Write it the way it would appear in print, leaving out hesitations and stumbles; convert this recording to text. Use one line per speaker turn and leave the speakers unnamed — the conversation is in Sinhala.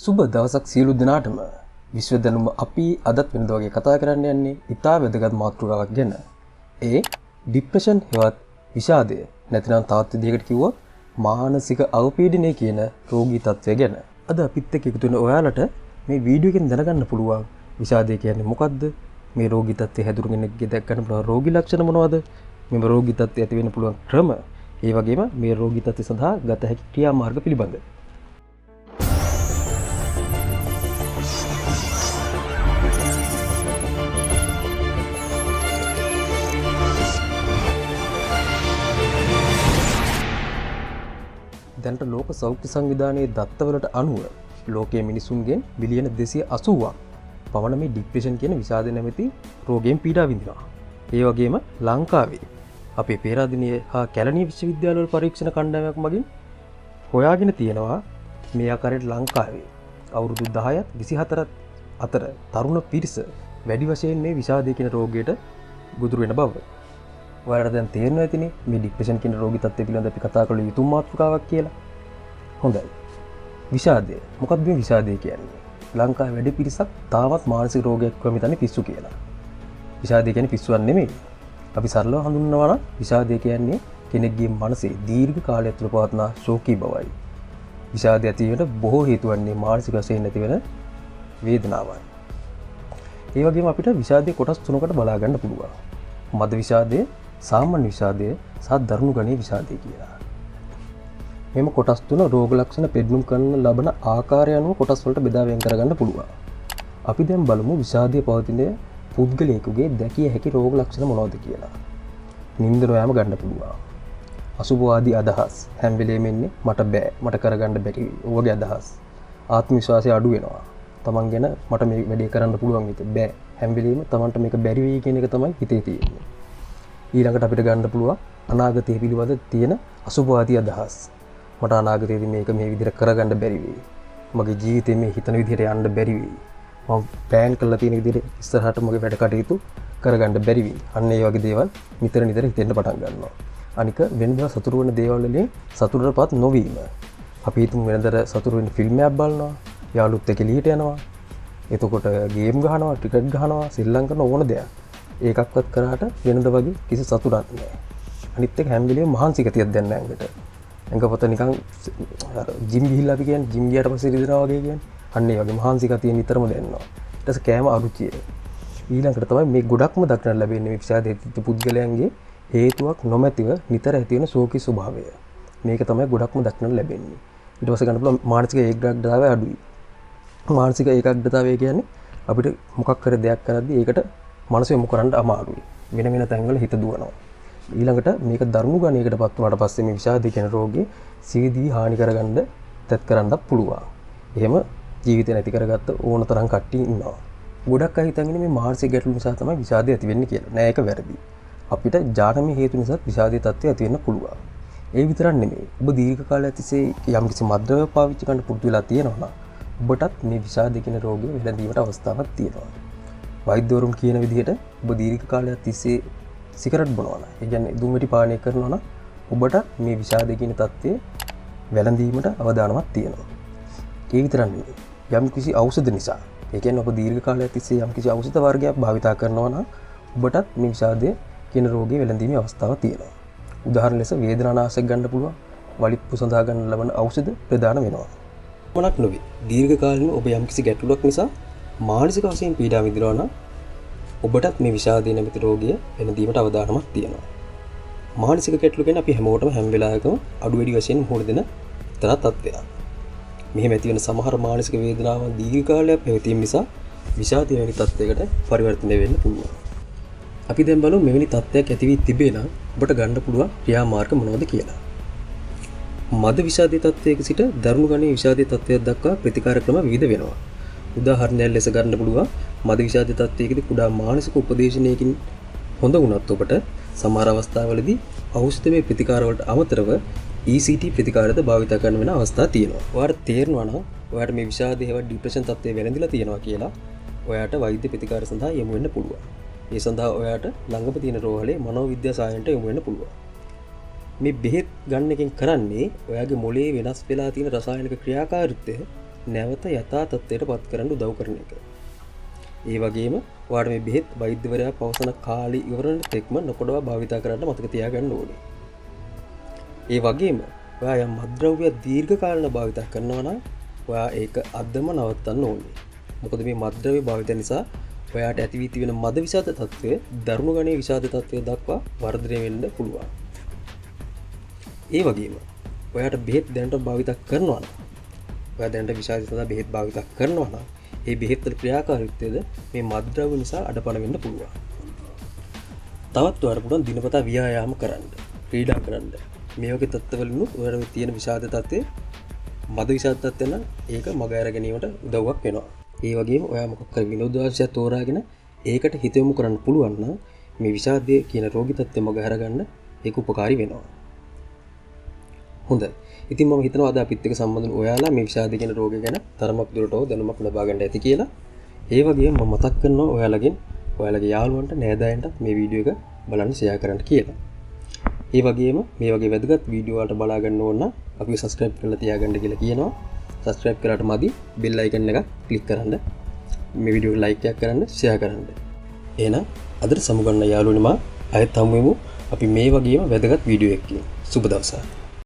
සුබ දවසක් සියලු දෙනාටම. විශ්ව දැනුම අපි අදත් වෙනද වගේ කතා කරන්න යන්නේ ඉතා වැදගත් මාතෘකාවක් ගැන. ඒ ડિප්‍රෙෂන් හෙවත් විෂාදය නැතිනම් තවත් විදිහකට කිව්වොත් මානසික අවපීඩනය කියන රෝගී තත්ත්වය ගැන. අද අපිත් එක්ක එකතු වෙන ඔයාලට මේ වීඩියෝ එකෙන් දැනගන්න පුළුවන් විෂාදය කියන්නේ මොකක්ද? මේ රෝගී තත්ත්වය හැදුණු කෙනෙක්ගේ දැක් ගන්න පුළුවන් රෝගී ලක්ෂණ මොනවද? මේ රෝගී තත්ත්වය ඇති වෙන්න පුළුවන් ක්‍රම, ඒ වගේම මේ රෝගී තත්ත්වය සඳහා ගත හැකි ක්‍රියාමාර්ග පිළිබඳ. දැනට ලෝක සෞඛ්‍ය සංවිධානයේ දත්තවලට අනුව ලෝකයේ මිනිසුන්ගෙන් බිලියන 280ක් පමණ මේ ડિප්‍රෙෂන් කියන විෂාද නැමැති රෝගයෙන් පීඩා විඳිනවා. ඒ වගේම ලංකාවේ අපේ පේරාදෙණිය හා කැලණිය විශ්වවිද්‍යාලවල පරීක්ෂණ කණ්ඩායමක් මගින් හොයාගෙන තියෙනවා මේ ආකාරයට ලංකාවේ අවුරුදු 10ත් 24ත් අතර තරුණ පිරිස වැඩි වශයෙන් මේ විෂාදය කියන රෝගයට ගොදුරු වෙන බව. ඔයාලට දැන් තේරෙනවා ඇතිනේ මේ ડિප්‍රෙෂන් කියන රෝගී තත්ත්වය පිළිබඳව අපි කතා කළ යුතු මාතෘකාවක් කියලා. හොඳයි. විෂාදය. මොකක්ද මේ විෂාදය කියන්නේ? ලංකාවේ වැඩි පිරිසක් තාමත් මානසික රෝගයක් වෙමින් හිතන්නේ පිස්සු කියලා. විෂාදය කියන්නේ පිස්සුවක් නෙමෙයි. අපි සරලව හඳුන්වනවා නම් විෂාදය කියන්නේ කෙනෙක්ගේ මනසේ දීර්ඝ කාලයක් තුළ පවත්නා ශෝකී බවයි. විෂාදය ඇති වෙන බොහෝ හේතු වන්නේ මානසික වශයෙන් ඇති වෙන වේදනාවයි. ඒ වගේම අපිට විෂාදයේ කොටස් තුනකට බලා ගන්න පුළුවන්. මද විෂාදය, සාමාන්‍ය විෂාදය සහ දරුණු ගණයේ විෂාදය කියලා. මෙම කොටස් තුන රෝග ලක්ෂණ පෙන්නුම් කරන ලබන ආකාරය අනුව කොටස් වලට බෙදා වෙන් කරගන්න පුළුවන්. අපි දැන් බලමු විෂාදයේ පවතින පුද්ගලයෙකුගේ දැකිය හැකි රෝග ලක්ෂණ මොනවද කියලා. නිින්ද නොයාම ගන්න පුළුවන්. අසුභවාදී අදහස් හැම වෙලේම එන්නේ මට බෑ, මට කරගන්න බැරි වගේ අදහස්. ආත්ම විශ්වාසය අඩු වෙනවා. තමන් ගැන මට මේ වැඩේ කරන්න පුළුවන් විදිහ බෑ. හැම වෙලේම තමන්ට මේක බැරි වෙයි කියන එක තමයි හිතේ තියෙන්නේ. ඊළඟට අපිට ගන්න පුළුවන් අනාගතය පිළිබඳ තියෙන අසුභවාදී අදහස්. මට අනාගතයේදී මේක මේ විදිහට කරගන්න බැරි වෙයි. මගේ ජීවිතේ මේ හිතන විදිහට යන්න බැරි වෙයි. මම ප්ලෑන් කරලා තියෙන විදිහට ඉස්සරහට මගේ වැඩ කටයුතු කරගන්න බැරි වෙයි. අන්න ඒ වගේ දේවල් නිතර හිතෙන්න පටන් ගන්නවා. අනික වෙනදා සතුරු වෙන දේවල් වලින් සතුටටපත් නොවීම. අපි හිතමු වෙනදට සතුරු වෙන ෆිල්ම් එකක් බලනවා, යාළුවොත් එක්ක එළියට යනවා. එතකොට ගේම් ගහනවා, ක්‍රිකට් ගහනවා, ශ්‍රී ලංකන ඕන දෙයක්. ඒකක්වත් කරාට වෙනද වගේ කිසි සතුටක් නැහැ. අනිත් එක හැම වෙලේම මහන්සි ගතියක් දැන් නැහැ ඇඟට. ඇඟ පොත නිකන් ජිම් ගිහිල්ලා අපි කියන්නේ ජිම් ගියාට පස්සේ රිදෙනවා වගේ කියන්නේ. අන්න ඒ වගේ මහන්සි ගතිය නිතරම දැනෙනවා. ඊට පස්සේ කෑම අරුචිය. ඊළඟට තමයි මේ ගොඩක්ම දක්නට ලැබෙන්නේ මේ විෂාදයේ පුද්ගලයන්ගේ හේතුවක් නොමැතිව නිතර ඇති වෙන ශෝකී ස්වභාවය. මේක තමයි ගොඩක්ම දක්නට ලැබෙන්නේ. ඊට පස්සේ ගන්න පුළුවන් මානසික ඒකාග්‍රතාවය අඩුයි. මානසික ඒකාග්‍රතාවය කියන්නේ අපිට මොකක් කර දෙයක් කරද්දී ඒකට මනස යොමු කරන්න අමාරුයි. වෙන වෙන තැන්වල හිත දුවනවා. ඊළඟට මේක දරුණු ගණයකටපත් වුණාට පස්සේ මේ විෂාදය කියන රෝගේ සියදිවි හානි කරගන්න තත් කරන්නත් පුළුවන්. එහෙම ජීවිතේ නැති කරගත්ත ඕන තරම් කට්ටිය ඉන්නවා. ගොඩක් අය හිතන්නේ මේ මානසික ගැටලු නිසා තමයි විෂාදය ඇති වෙන්නේ කියලා. නෑ, ඒක වැරදි. අපිට ජාතකීය හේතු නිසා විෂාදයේ තත්ත්වය ඇති වෙන්න පුළුවන්. ඒ විතරක් නෙමෙයි. ඔබ දීර්ඝ කාලයක් තිස්සේ යම්කිසි මද්ද්‍රව්‍ය පාවිච්චි කරන්න පුරුදු වෙලා තියෙනවා නම් ඔබටත් මේ විෂාදය කියන රෝගය වැළඳීමට අවස්ථාවක් තියෙනවා. වෛද්‍යවරුන් කියන විදිහට ඔබ දීර්ඝ කාලයක් තිස්සේ සිගරට් බොනවා නම්, ඒ කියන්නේ දුම්වැටි පානය කරනවා නම් ඔබට මේ විෂාදය කියන තත්ත්වය වැළඳීමට අවදානමක් තියෙනවා. ඒ විතරක් නෙමෙයි. යම්කිසි ඖෂධ නිසා, ඒ කියන්නේ ඔබ දීර්ඝ කාලයක් තිස්සේ යම්කිසි ඖෂධ වර්ගයක් භාවිතා කරනවා නම් ඔබටත් මේ විෂාදය කියන රෝගය වැළඳීමේ අවස්ථාවක් තියෙනවා. උදාහරණ ලෙස වේදනානාශක ගන්න පුළුවන්, වලිප්පු සඳහා ගන්න ලබන ඖෂධ ප්‍රදාන වෙනවා. මොනක් නොවේ. දීර්ඝ කාලින ඔබ යම්කිසි ගැටලුවක් නිසා මානසික වශයෙන් පීඩා විඳිනවා නම් ඔබටත් මේ විෂාදය නැමැති රෝගය වැළඳීමට අවදානමක් තියෙනවා. මානසික ගැටලු ගැන අපි හැමෝටම හැම වෙලාවකම අඩු වැඩි වශයෙන් මුහුණ දෙන තරම් තත්ත්වයක්. මෙහෙම ඇති වෙන සමහර මානසික වේදනාවන් දීර්ඝ කාලයක් පැවතීම නිසා විෂාදය වැනි තත්ත්වයකට පරිවර්තනය වෙන්න පුළුවන්. අපි දැන් බලමු මෙවැනි තත්ත්වයක් ඇති වී තිබේ නම් ඔබට ගන්න පුළුවන් ක්‍රියාමාර්ග මොනවද කියලා. මද විෂාදයේ තත්ත්වයක සිට දරුණු ගණයේ විෂාදයේ තත්ත්වයක් දක්වා ප්‍රතිකාර ක්‍රම විවිධ වෙනවා. උදාහරණයක් ලෙස ගන්න පුළුවන් මද විෂාදයේ තත්ත්වයකදී කුඩා මානසික උපදේශනයකින් හොඳ වුණත් ඔබට සමහර අවස්ථාවලදී ඖෂධමය ප්‍රතිකාර වලට අමතරව ECT ප්‍රතිකාරද භාවිත කරන්න වෙන අවස්ථා තියෙනවා. ඔයාලට තේරෙනවා නම් ඔයාලට මේ විෂාදයේ හැව ડિප්‍රෙෂන් තත්ත්වය වැළඳිලා තියෙනවා කියලා ඔයාලට වෛද්‍ය ප්‍රතිකාර සඳහා යොමු වෙන්න පුළුවන්. ඒ සඳහා ඔයාලට ළඟම තියෙන රෝහලේ මනෝවිද්‍යා සායනට යොමු වෙන්න පුළුවන්. මේ බෙහෙත් ගන්න එකෙන් කරන්නේ ඔයාගේ මොළයේ වෙනස් වෙලා තියෙන රසායනික ක්‍රියාකාරීත්වය නැවත යථා තත්ත්වයට පත් කරන්න උදව් කරන එක. ඒ වගේම ඔයාලට මේ බෙහෙත් වෛද්‍යවරයා පවසන කාලය ඉවරන තෙක්ම නොකඩවා භාවිතා කරන්න මතක තියාගන්න ඕනේ. ඒ වගේම ඔයා යම් මත්ද්‍රව්‍ය දීර්ඝ කාලීනව භාවිතා කරනවා නම් ඔයා ඒක අදම නවත්තන්න ඕනේ. මොකද මේ මත්ද්‍රව්‍ය භාවිතය නිසා ඔයාට ඇති වී තිබෙන මද විෂාද තත්ත්වය දරුණු ගණයේ විෂාද තත්ත්වය දක්වා වර්ධනය වෙන්න පුළුවන්. ඒ වගේම ඔයාට බෙහෙත් දැනට භාවිත කරනවා නම් ඔයා දැනට විෂාද සඳහා බෙහෙත් භාවිත කරනවා නම් ඒ බෙහෙත් වල ක්‍රියාකාරීත්වයද මේ මත්ද්‍රව්‍ය නිසා අඩපණ වෙන්න පුළුවන්. තවත් ඔයාට පුළුවන් දිනපතා ව්‍යායාම කරන්න, ක්‍රීඩා කරන්න. මේ වගේ තත්ත්වවලිනුත් ඔයාට තියෙන විෂාද තත්ත්වය මද විෂාද තත්ත්වය නම් ඒක මග අර ගැනීමට උදව්වක් වෙනවා. ඒ වගේම ඔයා මොකක් හරි විනෝදාංශයක් තෝරාගෙන ඒකට හිත යොමු කරන්න පුළුවන් නම් මේ විෂාදය කියන රෝගී තත්ත්වය මග අරගන්න ඒක උපකාරී වෙනවා. හොඳයි. ඉතින් මම හිතනවා අද අපිත් එක්ක සම්බන්ධ ඔයාලා මේ විෂාද කියන රෝගය ගැන තරමක් දුරට දැනුමක් ලබා ගන්න ඇති කියලා. ඒ වගේම මම මතක් කරනවා ඔයාලගේ යාළුවන්ට නෑදෑයන්ට මේ වීඩියෝ එක බලන්න ෂෙයා කරන්න කියලා. ඒ වගේම මේ වගේ වැදගත් වීඩියෝ වලට බලා ගන්න ඕන නම් අපි subscribe කරලා තියාගන්න කියලා කියනවා. subscribe කරාට මදි bell icon එක click කරන්න. මේ වීඩියෝ එක like එකක් කරන්න, share කරන්න. එහෙනම් අදට සමුගන්න යාළුවනේ මම අයත් හමු වෙමු අපි මේ වගේම වැදගත් වීඩියෝ එකකින්. සුබ දවසක්.